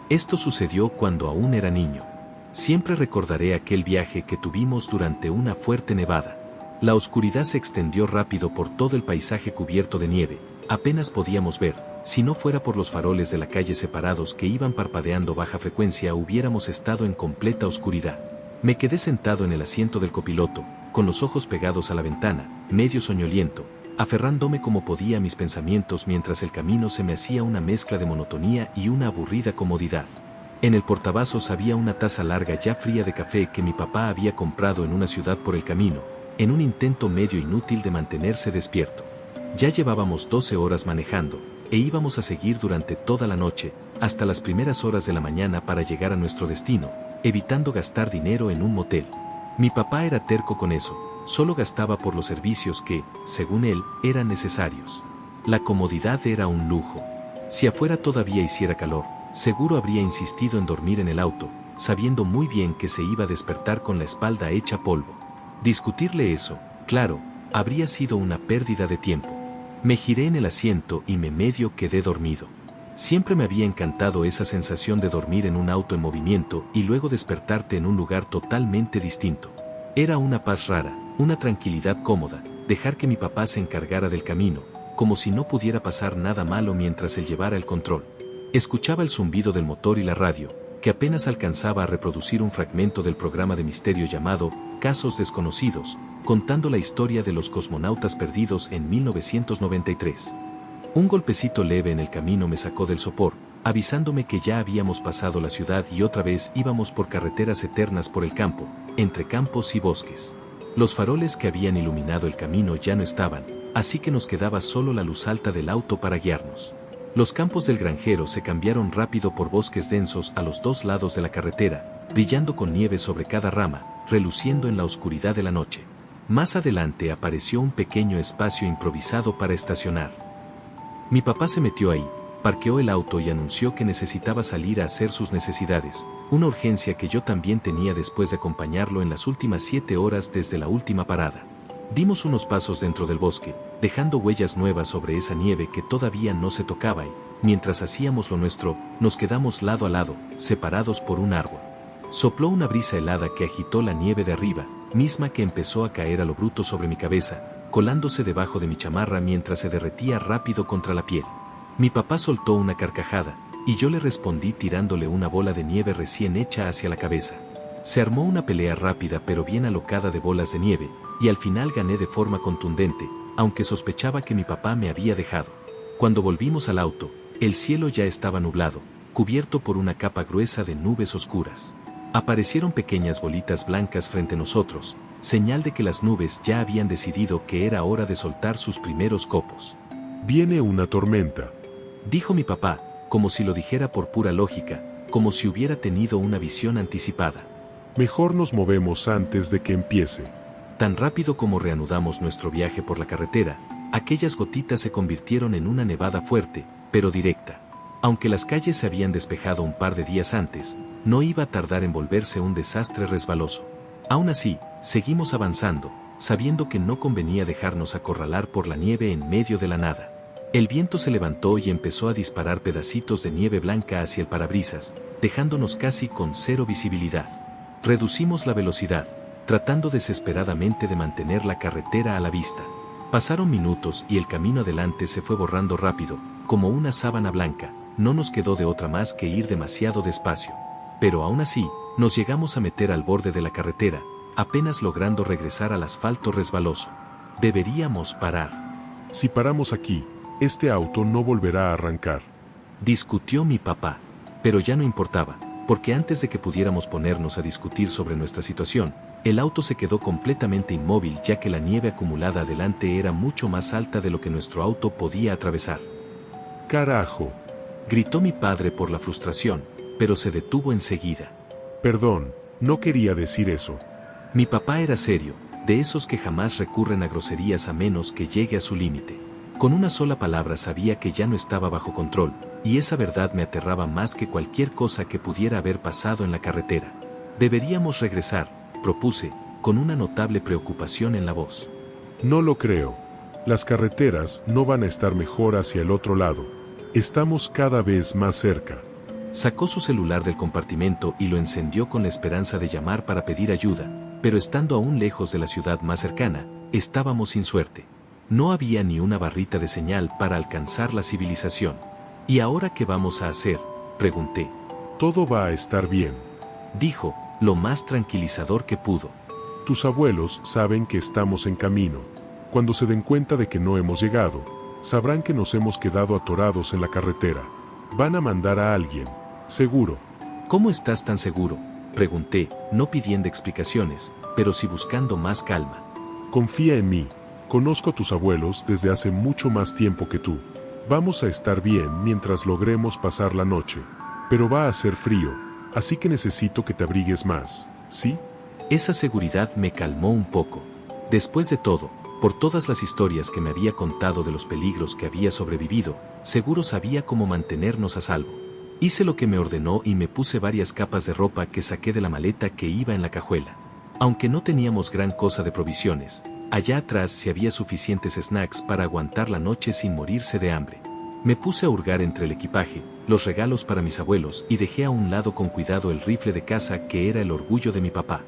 Esto sucedió cuando aún era niño. Siempre recordaré aquel viaje que tuvimos durante una fuerte nevada. La oscuridad se extendió rápido por todo el paisaje cubierto de nieve. Apenas podíamos ver, si no fuera por los faroles de la calle separados que iban parpadeando baja frecuencia, hubiéramos estado en completa oscuridad. Me quedé sentado en el asiento del copiloto, con los ojos pegados a la ventana, medio soñoliento, aferrándome como podía a mis pensamientos mientras el camino se me hacía una mezcla de monotonía y una aburrida comodidad. En el portavasos había una taza larga ya fría de café que mi papá había comprado en una ciudad por el camino, en un intento medio inútil de mantenerse despierto. Ya llevábamos 12 horas manejando, e íbamos a seguir durante toda la noche, hasta las primeras horas de la mañana para llegar a nuestro destino, evitando gastar dinero en un motel. Mi papá era terco con eso, solo gastaba por los servicios que, según él, eran necesarios. La comodidad era un lujo. Si afuera todavía hiciera calor, seguro habría insistido en dormir en el auto, sabiendo muy bien que se iba a despertar con la espalda hecha polvo. Discutirle eso, claro, habría sido una pérdida de tiempo. Me giré en el asiento y me medio quedé dormido. Siempre me había encantado esa sensación de dormir en un auto en movimiento y luego despertarte en un lugar totalmente distinto. Era una paz rara, una tranquilidad cómoda, dejar que mi papá se encargara del camino, como si no pudiera pasar nada malo mientras él llevara el control. Escuchaba el zumbido del motor y la radio, que apenas alcanzaba a reproducir un fragmento del programa de misterio llamado Casos Desconocidos, contando la historia de los cosmonautas perdidos en 1993. Un golpecito leve en el camino me sacó del sopor, avisándome que ya habíamos pasado la ciudad y otra vez íbamos por carreteras eternas por el campo, entre campos y bosques. Los faroles que habían iluminado el camino ya no estaban, así que nos quedaba solo la luz alta del auto para guiarnos. Los campos del granjero se cambiaron rápido por bosques densos a los dos lados de la carretera, brillando con nieve sobre cada rama, reluciendo en la oscuridad de la noche. Más adelante apareció un pequeño espacio improvisado para estacionar. Mi papá se metió ahí, parqueó el auto y anunció que necesitaba salir a hacer sus necesidades, una urgencia que yo también tenía después de acompañarlo en las últimas 7 horas desde la última parada. Dimos unos pasos dentro del bosque, dejando huellas nuevas sobre esa nieve que todavía no se tocaba y, mientras hacíamos lo nuestro, nos quedamos lado a lado, separados por un árbol. Sopló una brisa helada que agitó la nieve de arriba, misma que empezó a caer a lo bruto sobre mi cabeza, colándose debajo de mi chamarra mientras se derretía rápido contra la piel. Mi papá soltó una carcajada, y yo le respondí tirándole una bola de nieve recién hecha hacia la cabeza. Se armó una pelea rápida pero bien alocada de bolas de nieve, y al final gané de forma contundente, aunque sospechaba que mi papá me había dejado. Cuando volvimos al auto, el cielo ya estaba nublado, cubierto por una capa gruesa de nubes oscuras. Aparecieron pequeñas bolitas blancas frente a nosotros, señal de que las nubes ya habían decidido que era hora de soltar sus primeros copos. Viene una tormenta, dijo mi papá, como si lo dijera por pura lógica, como si hubiera tenido una visión anticipada. Mejor nos movemos antes de que empiece. Tan rápido como reanudamos nuestro viaje por la carretera, aquellas gotitas se convirtieron en una nevada fuerte, pero directa. Aunque las calles se habían despejado un par de días antes, no iba a tardar en volverse un desastre resbaloso. Aún así, seguimos avanzando, sabiendo que no convenía dejarnos acorralar por la nieve en medio de la nada. El viento se levantó y empezó a disparar pedacitos de nieve blanca hacia el parabrisas, dejándonos casi con cero visibilidad. Reducimos la velocidad, tratando desesperadamente de mantener la carretera a la vista. Pasaron minutos y el camino adelante se fue borrando rápido, como una sábana blanca. No nos quedó de otra más que ir demasiado despacio. Pero aún así, nos llegamos a meter al borde de la carretera, apenas logrando regresar al asfalto resbaloso. Deberíamos parar. Si paramos aquí, este auto no volverá a arrancar, discutió mi papá. Pero ya no importaba, porque antes de que pudiéramos ponernos a discutir sobre nuestra situación, el auto se quedó completamente inmóvil ya que la nieve acumulada adelante era mucho más alta de lo que nuestro auto podía atravesar. ¡Carajo!, gritó mi padre por la frustración, pero se detuvo enseguida. Perdón, no quería decir eso. Mi papá era serio, de esos que jamás recurren a groserías a menos que llegue a su límite. Con una sola palabra sabía que ya no estaba bajo control, y esa verdad me aterraba más que cualquier cosa que pudiera haber pasado en la carretera. Deberíamos regresar, propuse, con una notable preocupación en la voz. No lo creo. Las carreteras no van a estar mejor hacia el otro lado. Estamos cada vez más cerca. Sacó su celular del compartimento y lo encendió con la esperanza de llamar para pedir ayuda, pero estando aún lejos de la ciudad más cercana, estábamos sin suerte. No había ni una barrita de señal para alcanzar la civilización. ¿Y ahora qué vamos a hacer?, pregunté. Todo va a estar bien, dijo, lo más tranquilizador que pudo. Tus abuelos saben que estamos en camino. Cuando se den cuenta de que no hemos llegado, sabrán que nos hemos quedado atorados en la carretera. Van a mandar a alguien, seguro. ¿Cómo estás tan seguro?, pregunté, no pidiendo explicaciones, pero sí buscando más calma. Confía en mí. Conozco a tus abuelos desde hace mucho más tiempo que tú. Vamos a estar bien mientras logremos pasar la noche. Pero va a hacer frío, así que necesito que te abrigues más, ¿sí? Esa seguridad me calmó un poco. Después de todo, por todas las historias que me había contado de los peligros que había sobrevivido, seguro sabía cómo mantenernos a salvo. Hice lo que me ordenó y me puse varias capas de ropa que saqué de la maleta que iba en la cajuela. Aunque no teníamos gran cosa de provisiones, allá atrás sí había suficientes snacks para aguantar la noche sin morirse de hambre. Me puse a hurgar entre el equipaje, los regalos para mis abuelos y dejé a un lado con cuidado el rifle de caza que era el orgullo de mi papá.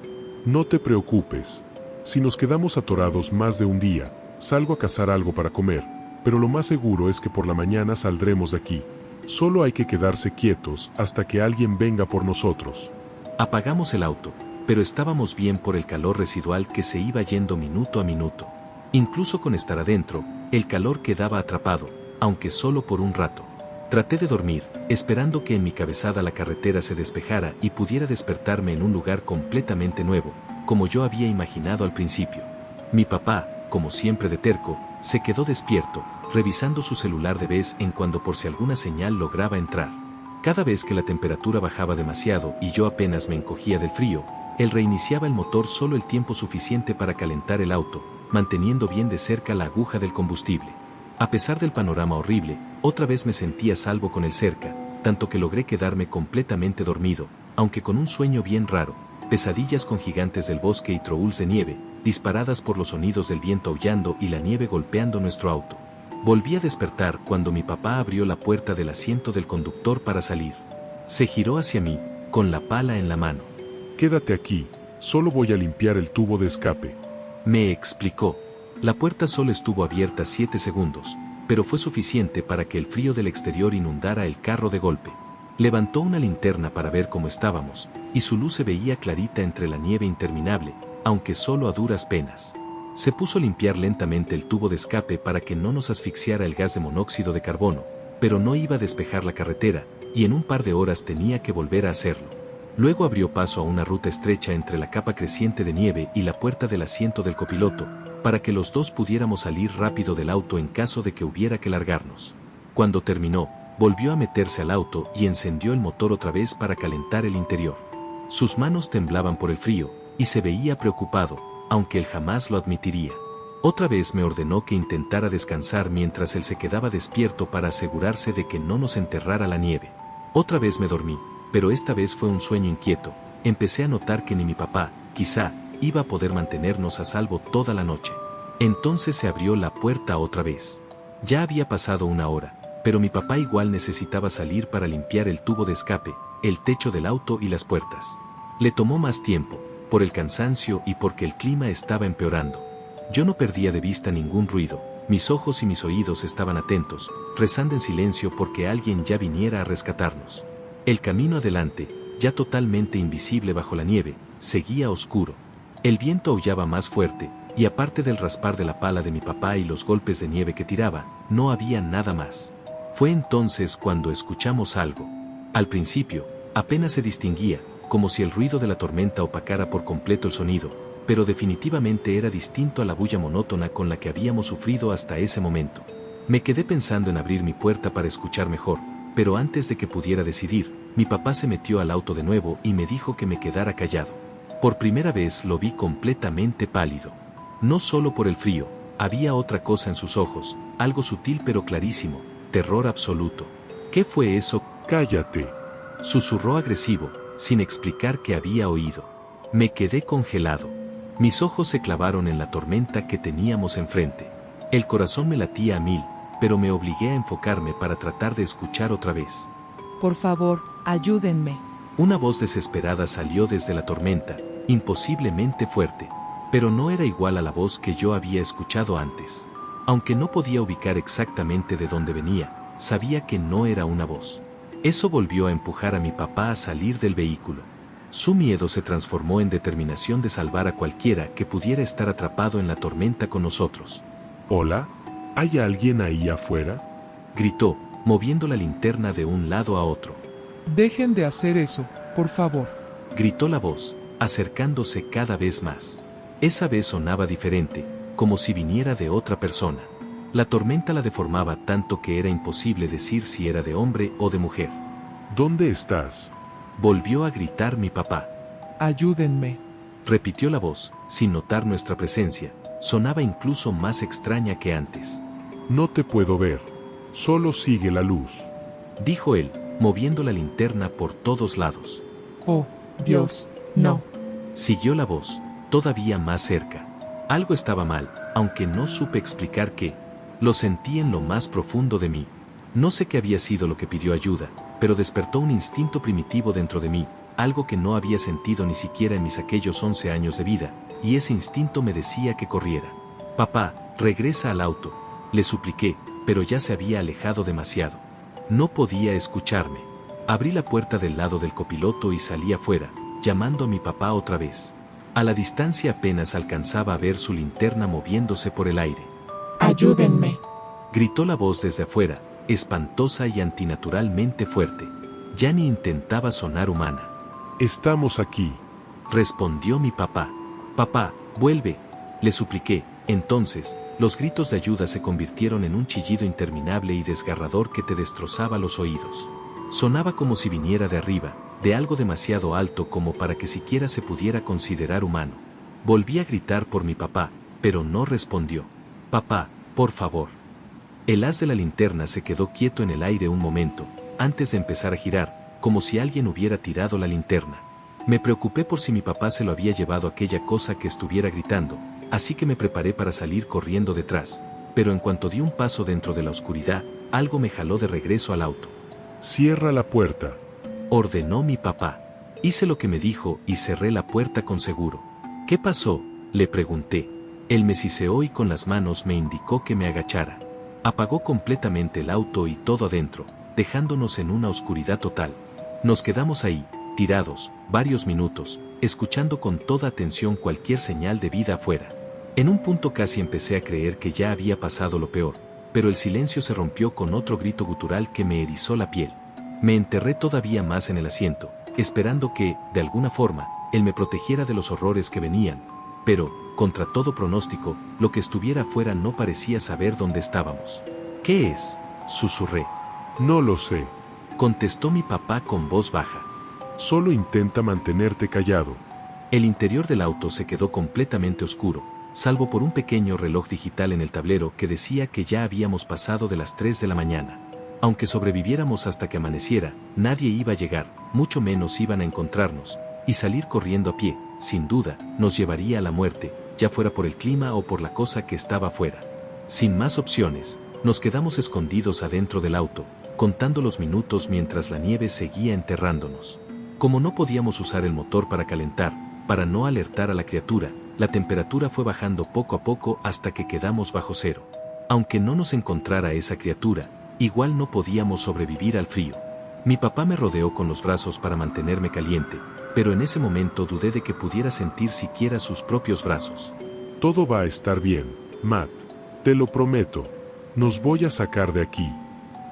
No te preocupes. Si nos quedamos atorados más de un día, salgo a cazar algo para comer, pero lo más seguro es que por la mañana saldremos de aquí. Solo hay que quedarse quietos hasta que alguien venga por nosotros. Apagamos el auto, pero estábamos bien por el calor residual que se iba yendo minuto a minuto. Incluso con estar adentro, el calor quedaba atrapado, aunque solo por un rato. Traté de dormir, esperando que en mi cabezada la carretera se despejara y pudiera despertarme en un lugar completamente nuevo, como yo había imaginado al principio. Mi papá, como siempre de terco, se quedó despierto, revisando su celular de vez en cuando por si alguna señal lograba entrar. Cada vez que la temperatura bajaba demasiado y yo apenas me encogía del frío, él reiniciaba el motor solo el tiempo suficiente para calentar el auto, manteniendo bien de cerca la aguja del combustible. A pesar del panorama horrible, otra vez me sentía a salvo con él cerca, tanto que logré quedarme completamente dormido, aunque con un sueño bien raro, pesadillas con gigantes del bosque y trolls de nieve, disparadas por los sonidos del viento aullando y la nieve golpeando nuestro auto. Volví a despertar cuando mi papá abrió la puerta del asiento del conductor para salir. Se giró hacia mí, con la pala en la mano. Quédate aquí, solo voy a limpiar el tubo de escape. Me explicó. La puerta solo estuvo abierta 7 segundos, pero fue suficiente para que el frío del exterior inundara el carro de golpe. Levantó una linterna para ver cómo estábamos, y su luz se veía clarita entre la nieve interminable, aunque solo a duras penas. Se puso a limpiar lentamente el tubo de escape para que no nos asfixiara el gas de monóxido de carbono, pero no iba a despejar la carretera, y en un par de horas tenía que volver a hacerlo. Luego abrió paso a una ruta estrecha entre la capa creciente de nieve y la puerta del asiento del copiloto, para que los dos pudiéramos salir rápido del auto en caso de que hubiera que largarnos. Cuando terminó, volvió a meterse al auto y encendió el motor otra vez para calentar el interior. Sus manos temblaban por el frío, y se veía preocupado, aunque él jamás lo admitiría. Otra vez me ordenó que intentara descansar mientras él se quedaba despierto para asegurarse de que no nos enterrara la nieve. Otra vez me dormí, pero esta vez fue un sueño inquieto. Empecé a notar que ni mi papá, quizá, iba a poder mantenernos a salvo toda la noche. Entonces se abrió la puerta otra vez. Ya había pasado una hora, pero mi papá igual necesitaba salir para limpiar el tubo de escape, el techo del auto y las puertas. Le tomó más tiempo, por el cansancio y porque el clima estaba empeorando. Yo no perdía de vista ningún ruido, mis ojos y mis oídos estaban atentos, rezando en silencio porque alguien ya viniera a rescatarnos. El camino adelante, ya totalmente invisible bajo la nieve, seguía oscuro. El viento aullaba más fuerte, y aparte del raspar de la pala de mi papá y los golpes de nieve que tiraba, no había nada más. Fue entonces cuando escuchamos algo. Al principio, apenas se distinguía, como si el ruido de la tormenta opacara por completo el sonido, pero definitivamente era distinto a la bulla monótona con la que habíamos sufrido hasta ese momento. Me quedé pensando en abrir mi puerta para escuchar mejor, pero antes de que pudiera decidir, mi papá se metió al auto de nuevo y me dijo que me quedara callado. Por primera vez lo vi completamente pálido. No solo por el frío, había otra cosa en sus ojos, algo sutil pero clarísimo, terror absoluto. ¿Qué fue eso? Cállate. Susurró agresivo, sin explicar qué había oído. Me quedé congelado. Mis ojos se clavaron en la tormenta que teníamos enfrente. El corazón me latía a 1000, pero me obligué a enfocarme para tratar de escuchar otra vez. Por favor, ayúdenme. Una voz desesperada salió desde la tormenta, imposiblemente fuerte, pero no era igual a la voz que yo había escuchado antes. Aunque no podía ubicar exactamente de dónde venía, sabía que no era una voz. Eso volvió a empujar a mi papá a salir del vehículo. Su miedo se transformó en determinación de salvar a cualquiera que pudiera estar atrapado en la tormenta con nosotros. ¿Hola? ¿Hay alguien ahí afuera? Gritó, moviendo la linterna de un lado a otro. Dejen de hacer eso, por favor. Gritó la voz, acercándose cada vez más. Esa vez sonaba diferente, como si viniera de otra persona. La tormenta la deformaba tanto que era imposible decir si era de hombre o de mujer. ¿Dónde estás? Volvió a gritar mi papá. Ayúdenme. Repitió la voz, sin notar nuestra presencia. Sonaba incluso más extraña que antes. No te puedo ver. Solo sigue la luz. Dijo él, moviendo la linterna por todos lados. Oh, Dios, no. Siguió la voz, todavía más cerca. Algo estaba mal, aunque no supe explicar qué. Lo sentí en lo más profundo de mí. No sé qué había sido lo que pidió ayuda, pero despertó un instinto primitivo dentro de mí, algo que no había sentido ni siquiera en mis aquellos 11 años de vida, y ese instinto me decía que corriera. Papá, regresa al auto, le supliqué, pero ya se había alejado demasiado. No podía escucharme. Abrí la puerta del lado del copiloto y salí afuera, llamando a mi papá otra vez. A la distancia apenas alcanzaba a ver su linterna moviéndose por el aire. Ayúdenme. Gritó la voz desde afuera, espantosa y antinaturalmente fuerte. Ya ni intentaba sonar humana. Estamos aquí. Respondió mi papá. Papá, vuelve, le supliqué. Entonces, los gritos de ayuda se convirtieron en un chillido interminable y desgarrador que te destrozaba los oídos. Sonaba como si viniera de arriba, de algo demasiado alto como para que siquiera se pudiera considerar humano. Volví a gritar por mi papá, pero no respondió. Papá, por favor. El haz de la linterna se quedó quieto en el aire un momento, antes de empezar a girar, como si alguien hubiera tirado la linterna. Me preocupé por si mi papá se lo había llevado aquella cosa que estuviera gritando, así que me preparé para salir corriendo detrás, pero en cuanto di un paso dentro de la oscuridad, algo me jaló de regreso al auto. Cierra la puerta. Ordenó mi papá. Hice lo que me dijo y cerré la puerta con seguro. ¿Qué pasó?, le pregunté. Él me siseó y con las manos me indicó que me agachara. Apagó completamente el auto y todo adentro, dejándonos en una oscuridad total. Nos quedamos ahí, tirados, varios minutos, escuchando con toda atención cualquier señal de vida afuera. En un punto casi empecé a creer que ya había pasado lo peor, pero el silencio se rompió con otro grito gutural que me erizó la piel. Me enterré todavía más en el asiento, esperando que, de alguna forma, él me protegiera de los horrores que venían, pero, contra todo pronóstico, lo que estuviera afuera no parecía saber dónde estábamos. ¿Qué es?, susurré. No lo sé. Contestó mi papá con voz baja. Solo intenta mantenerte callado. El interior del auto se quedó completamente oscuro, salvo por un pequeño reloj digital en el tablero que decía que ya habíamos pasado de las 3 de la mañana. Aunque sobreviviéramos hasta que amaneciera, nadie iba a llegar, mucho menos iban a encontrarnos, y salir corriendo a pie, sin duda, nos llevaría a la muerte, ya fuera por el clima o por la cosa que estaba afuera. Sin más opciones, nos quedamos escondidos adentro del auto, contando los minutos mientras la nieve seguía enterrándonos. Como no podíamos usar el motor para calentar, para no alertar a la criatura, la temperatura fue bajando poco a poco hasta que quedamos bajo cero. Aunque no nos encontrara esa criatura, igual no podíamos sobrevivir al frío. Mi papá me rodeó con los brazos para mantenerme caliente, pero en ese momento dudé de que pudiera sentir siquiera sus propios brazos. Todo va a estar bien, Matt. Te lo prometo. Nos voy a sacar de aquí.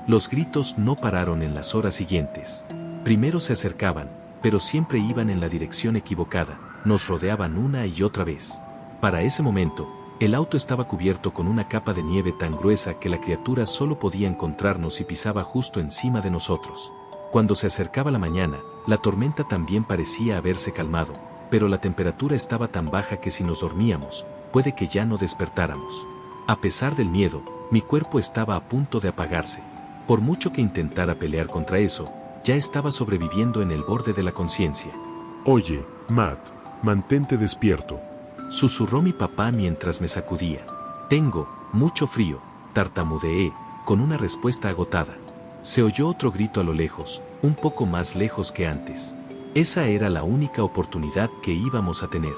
Los gritos no pararon en las horas siguientes. Primero se acercaban, pero siempre iban en la dirección equivocada, nos rodeaban una y otra vez. Para ese momento, el auto estaba cubierto con una capa de nieve tan gruesa que la criatura solo podía encontrarnos si pisaba justo encima de nosotros. Cuando se acercaba la mañana, la tormenta también parecía haberse calmado, pero la temperatura estaba tan baja que si nos dormíamos, puede que ya no despertáramos. A pesar del miedo, mi cuerpo estaba a punto de apagarse. Por mucho que intentara pelear contra eso, ya estaba sobreviviendo en el borde de la conciencia. Oye, Matt, mantente despierto. Susurró mi papá mientras me sacudía. Tengo mucho frío, tartamudeé, con una respuesta agotada. Se oyó otro grito a lo lejos, un poco más lejos que antes. Esa era la única oportunidad que íbamos a tener.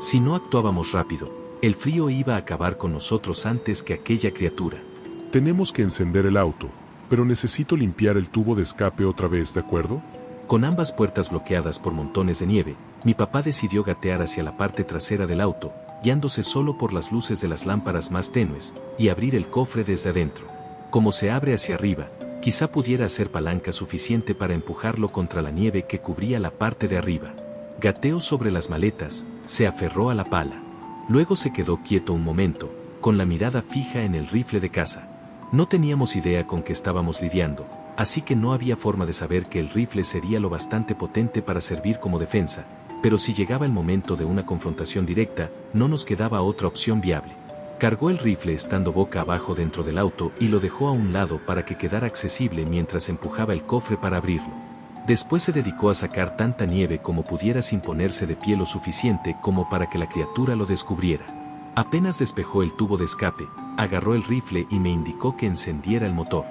Si no actuábamos rápido, el frío iba a acabar con nosotros antes que aquella criatura. Tenemos que encender el auto, pero necesito limpiar el tubo de escape otra vez, ¿de acuerdo? Con ambas puertas bloqueadas por montones de nieve, mi papá decidió gatear hacia la parte trasera del auto, guiándose solo por las luces de las lámparas más tenues, y abrir el cofre desde adentro. Como se abre hacia arriba, quizá pudiera hacer palanca suficiente para empujarlo contra la nieve que cubría la parte de arriba. Gateó sobre las maletas, se aferró a la pala. Luego se quedó quieto un momento, con la mirada fija en el rifle de caza. No teníamos idea con qué estábamos lidiando, así que no había forma de saber que el rifle sería lo bastante potente para servir como defensa, pero si llegaba el momento de una confrontación directa, no nos quedaba otra opción viable. Cargó el rifle estando boca abajo dentro del auto y lo dejó a un lado para que quedara accesible mientras empujaba el cofre para abrirlo. Después se dedicó a sacar tanta nieve como pudiera sin ponerse de pie lo suficiente como para que la criatura lo descubriera. Apenas despejó el tubo de escape, agarró el rifle y me indicó que encendiera el motor.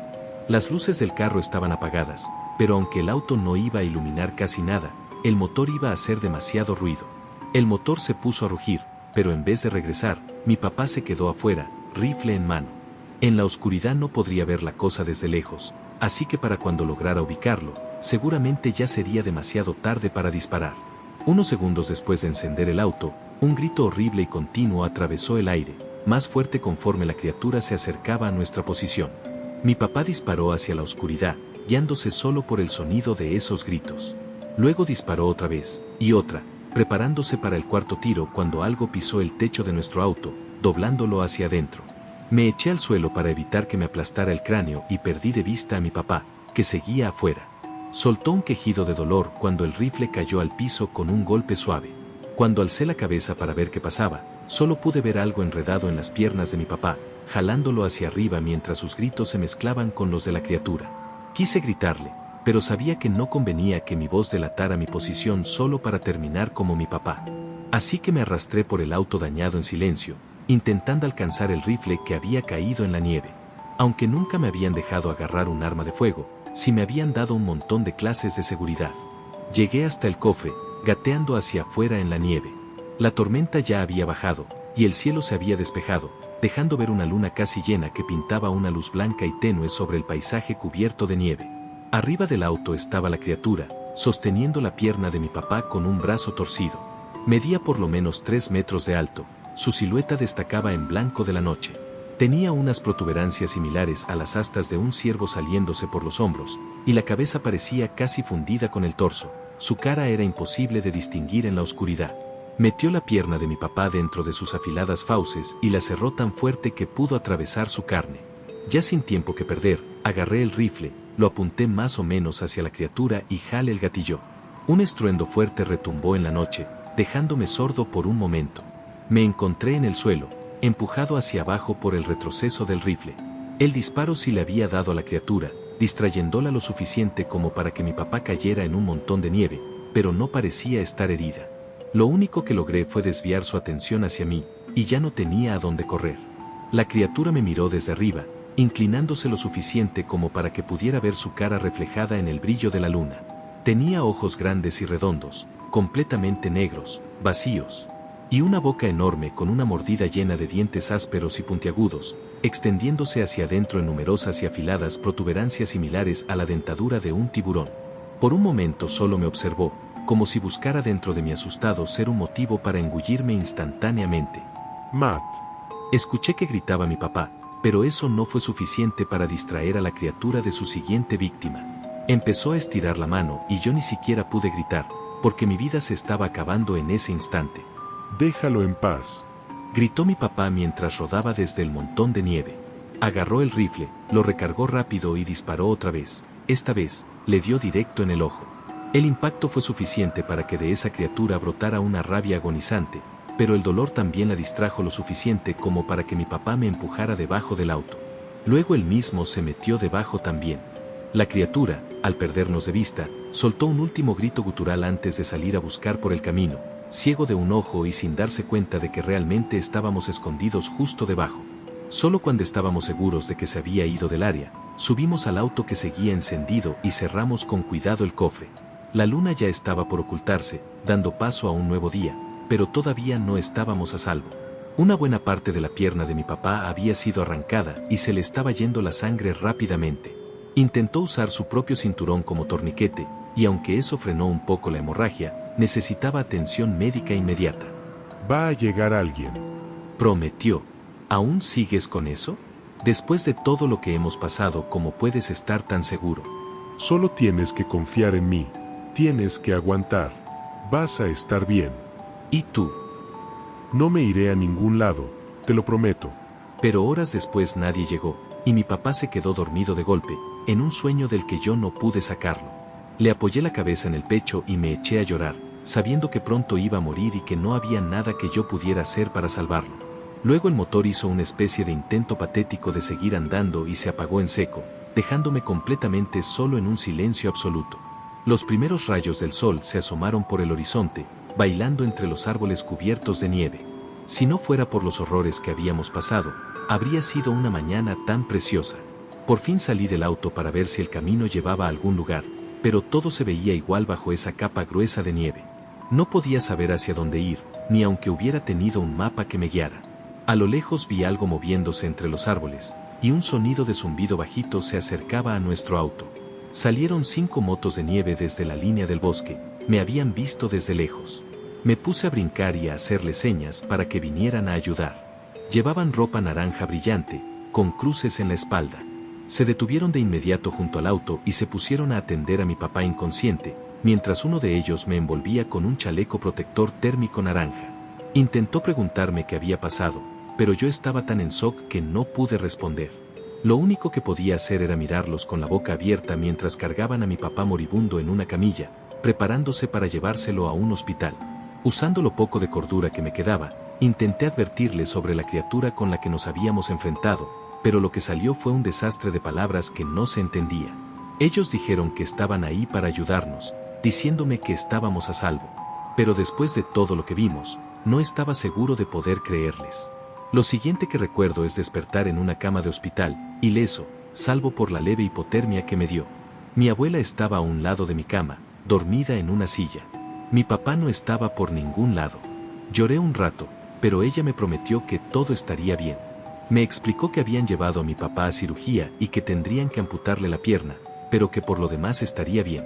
Las luces del carro estaban apagadas, pero aunque el auto no iba a iluminar casi nada, el motor iba a hacer demasiado ruido. El motor se puso a rugir, pero en vez de regresar, mi papá se quedó afuera, rifle en mano. En la oscuridad no podría ver la cosa desde lejos, así que para cuando lograra ubicarlo, seguramente ya sería demasiado tarde para disparar. Unos segundos después de encender el auto, un grito horrible y continuo atravesó el aire, más fuerte conforme la criatura se acercaba a nuestra posición. Mi papá disparó hacia la oscuridad, guiándose solo por el sonido de esos gritos. Luego disparó otra vez, y otra, preparándose para el cuarto tiro cuando algo pisó el techo de nuestro auto, doblándolo hacia adentro. Me eché al suelo para evitar que me aplastara el cráneo y perdí de vista a mi papá, que seguía afuera. Soltó un quejido de dolor cuando el rifle cayó al piso con un golpe suave. Cuando alcé la cabeza para ver qué pasaba, solo pude ver algo enredado en las piernas de mi papá, jalándolo hacia arriba mientras sus gritos se mezclaban con los de la criatura. Quise gritarle, pero sabía que no convenía que mi voz delatara mi posición solo para terminar como mi papá. Así que me arrastré por el auto dañado en silencio, intentando alcanzar el rifle que había caído en la nieve. Aunque nunca me habían dejado agarrar un arma de fuego, sí me habían dado un montón de clases de seguridad. Llegué hasta el cofre, gateando hacia afuera en la nieve. La tormenta ya había bajado, y el cielo se había despejado, dejando ver una luna casi llena que pintaba una luz blanca y tenue sobre el paisaje cubierto de nieve. Arriba del auto estaba la criatura, sosteniendo la pierna de mi papá con un brazo torcido. Medía por lo menos 3 metros de alto, su silueta destacaba en blanco de la noche. Tenía unas protuberancias similares a las astas de un ciervo saliéndose por los hombros, y la cabeza parecía casi fundida con el torso. Su cara era imposible de distinguir en la oscuridad. Metió la pierna de mi papá dentro de sus afiladas fauces y la cerró tan fuerte que pudo atravesar su carne. Ya sin tiempo que perder, agarré el rifle, lo apunté más o menos hacia la criatura y jalé el gatillo. Un estruendo fuerte retumbó en la noche, dejándome sordo por un momento. Me encontré en el suelo, empujado hacia abajo por el retroceso del rifle. El disparo sí le había dado a la criatura, distrayéndola lo suficiente como para que mi papá cayera en un montón de nieve, pero no parecía estar herida. Lo único que logré fue desviar su atención hacia mí, y ya no tenía a dónde correr. La criatura me miró desde arriba, inclinándose lo suficiente como para que pudiera ver su cara reflejada en el brillo de la luna. Tenía ojos grandes y redondos, completamente negros, vacíos, y una boca enorme con una mordida llena de dientes ásperos y puntiagudos, extendiéndose hacia adentro en numerosas y afiladas protuberancias similares a la dentadura de un tiburón. Por un momento solo me observó, como si buscara dentro de mi asustado ser un motivo para engullirme instantáneamente. Matt. Escuché que gritaba mi papá, pero eso no fue suficiente para distraer a la criatura de su siguiente víctima. Empezó a estirar la mano y yo ni siquiera pude gritar, porque mi vida se estaba acabando en ese instante. Déjalo en paz. Gritó mi papá mientras rodaba desde el montón de nieve. Agarró el rifle, lo recargó rápido y disparó otra vez. Esta vez, le dio directo en el ojo. El impacto fue suficiente para que de esa criatura brotara una rabia agonizante, pero el dolor también la distrajo lo suficiente como para que mi papá me empujara debajo del auto. Luego él mismo se metió debajo también. La criatura, al perdernos de vista, soltó un último grito gutural antes de salir a buscar por el camino, ciego de un ojo y sin darse cuenta de que realmente estábamos escondidos justo debajo. Solo cuando estábamos seguros de que se había ido del área, Subimos al auto que seguía encendido y cerramos con cuidado el cofre. La luna ya estaba por ocultarse, dando paso a un nuevo día, pero todavía no estábamos a salvo. Una buena parte de la pierna de mi papá había sido arrancada y se le estaba yendo la sangre rápidamente. Intentó usar su propio cinturón como torniquete, y aunque eso frenó un poco la hemorragia, necesitaba atención médica inmediata. Va a llegar alguien. Prometió. ¿Aún sigues con eso? Después de todo lo que hemos pasado, ¿cómo puedes estar tan seguro? Solo tienes que confiar en mí. Tienes que aguantar. Vas a estar bien. ¿Y tú? No me iré a ningún lado, te lo prometo. Pero horas después nadie llegó, y mi papá se quedó dormido de golpe, en un sueño del que yo no pude sacarlo. Le apoyé la cabeza en el pecho y me eché a llorar, sabiendo que pronto iba a morir y que no había nada que yo pudiera hacer para salvarlo. Luego el motor hizo una especie de intento patético de seguir andando y se apagó en seco, dejándome completamente solo en un silencio absoluto. Los primeros rayos del sol se asomaron por el horizonte, bailando entre los árboles cubiertos de nieve. Si no fuera por los horrores que habíamos pasado, habría sido una mañana tan preciosa. Por fin salí del auto para ver si el camino llevaba a algún lugar, pero todo se veía igual bajo esa capa gruesa de nieve. No podía saber hacia dónde ir, ni aunque hubiera tenido un mapa que me guiara. A lo lejos vi algo moviéndose entre los árboles, y un sonido de zumbido bajito se acercaba a nuestro auto. Salieron 5 motos de nieve desde la línea del bosque, me habían visto desde lejos. Me puse a brincar y a hacerles señas para que vinieran a ayudar. Llevaban ropa naranja brillante, con cruces en la espalda. Se detuvieron de inmediato junto al auto y se pusieron a atender a mi papá inconsciente, mientras uno de ellos me envolvía con un chaleco protector térmico naranja. Intentó preguntarme qué había pasado, pero yo estaba tan en shock que no pude responder. Lo único que podía hacer era mirarlos con la boca abierta mientras cargaban a mi papá moribundo en una camilla, preparándose para llevárselo a un hospital. Usando lo poco de cordura que me quedaba, intenté advertirles sobre la criatura con la que nos habíamos enfrentado, pero lo que salió fue un desastre de palabras que no se entendía. Ellos dijeron que estaban ahí para ayudarnos, diciéndome que estábamos a salvo. Pero después de todo lo que vimos, no estaba seguro de poder creerles. Lo siguiente que recuerdo es despertar en una cama de hospital, ileso, salvo por la leve hipotermia que me dio. Mi abuela estaba a un lado de mi cama, dormida en una silla. Mi papá no estaba por ningún lado. Lloré un rato, pero ella me prometió que todo estaría bien. Me explicó que habían llevado a mi papá a cirugía y que tendrían que amputarle la pierna, pero que por lo demás estaría bien.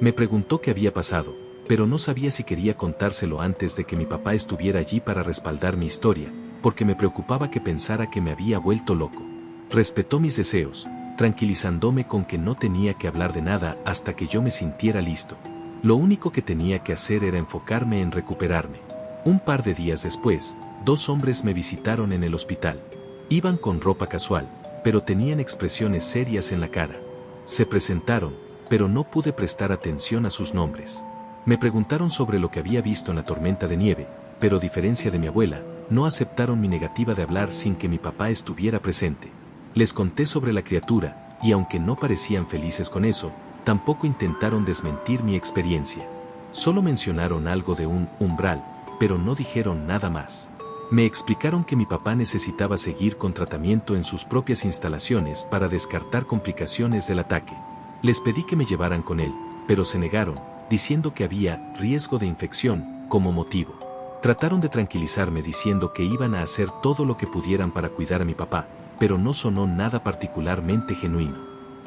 Me preguntó qué había pasado, pero no sabía si quería contárselo antes de que mi papá estuviera allí para respaldar mi historia, porque me preocupaba que pensara que me había vuelto loco. Respetó mis deseos, tranquilizándome con que no tenía que hablar de nada hasta que yo me sintiera listo. Lo único que tenía que hacer era enfocarme en recuperarme. Un par de días después, 2 hombres me visitaron en el hospital. Iban con ropa casual, pero tenían expresiones serias en la cara. Se presentaron, pero no pude prestar atención a sus nombres. Me preguntaron sobre lo que había visto en la tormenta de nieve, pero a diferencia de mi abuela, no aceptaron mi negativa de hablar sin que mi papá estuviera presente. Les conté sobre la criatura, y aunque no parecían felices con eso, tampoco intentaron desmentir mi experiencia. Solo mencionaron algo de un umbral, pero no dijeron nada más. Me explicaron que mi papá necesitaba seguir con tratamiento en sus propias instalaciones para descartar complicaciones del ataque. Les pedí que me llevaran con él, pero se negaron, diciendo que había riesgo de infección como motivo. Trataron de tranquilizarme diciendo que iban a hacer todo lo que pudieran para cuidar a mi papá, pero no sonó nada particularmente genuino.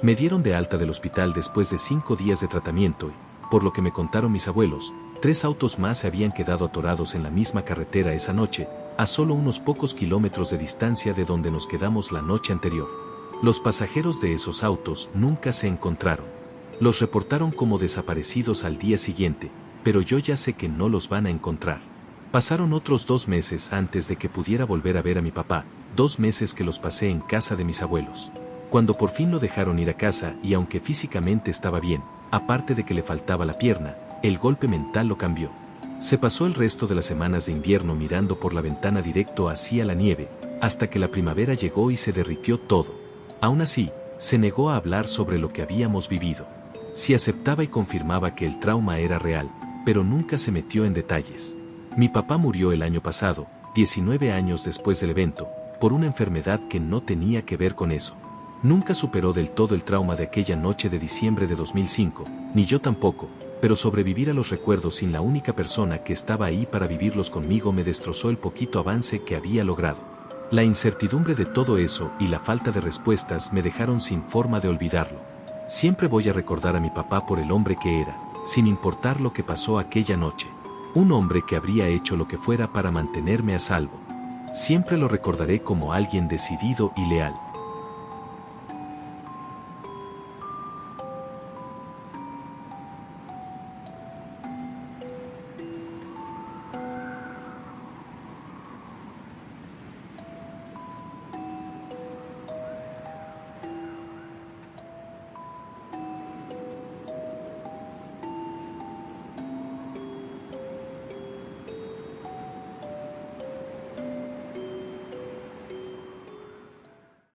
Me dieron de alta del hospital después de 5 días de tratamiento y, por lo que me contaron mis abuelos, 3 autos más se habían quedado atorados en la misma carretera esa noche, a solo unos pocos kilómetros de distancia de donde nos quedamos la noche anterior. Los pasajeros de esos autos nunca se encontraron. Los reportaron como desaparecidos al día siguiente, pero yo ya sé que no los van a encontrar. Pasaron otros 2 meses antes de que pudiera volver a ver a mi papá, 2 meses que los pasé en casa de mis abuelos. Cuando por fin lo dejaron ir a casa y aunque físicamente estaba bien, aparte de que le faltaba la pierna, el golpe mental lo cambió. Se pasó el resto de las semanas de invierno mirando por la ventana directo hacia la nieve, hasta que la primavera llegó y se derritió todo. Aún así, se negó a hablar sobre lo que habíamos vivido. Sí aceptaba y confirmaba que el trauma era real, pero nunca se metió en detalles. Mi papá murió el año pasado, 19 años después del evento, por una enfermedad que no tenía que ver con eso. Nunca superó del todo el trauma de aquella noche de diciembre de 2005, ni yo tampoco, pero sobrevivir a los recuerdos sin la única persona que estaba ahí para vivirlos conmigo me destrozó el poquito avance que había logrado. La incertidumbre de todo eso y la falta de respuestas me dejaron sin forma de olvidarlo. Siempre voy a recordar a mi papá por el hombre que era, sin importar lo que pasó aquella noche. Un hombre que habría hecho lo que fuera para mantenerme a salvo. Siempre lo recordaré como alguien decidido y leal.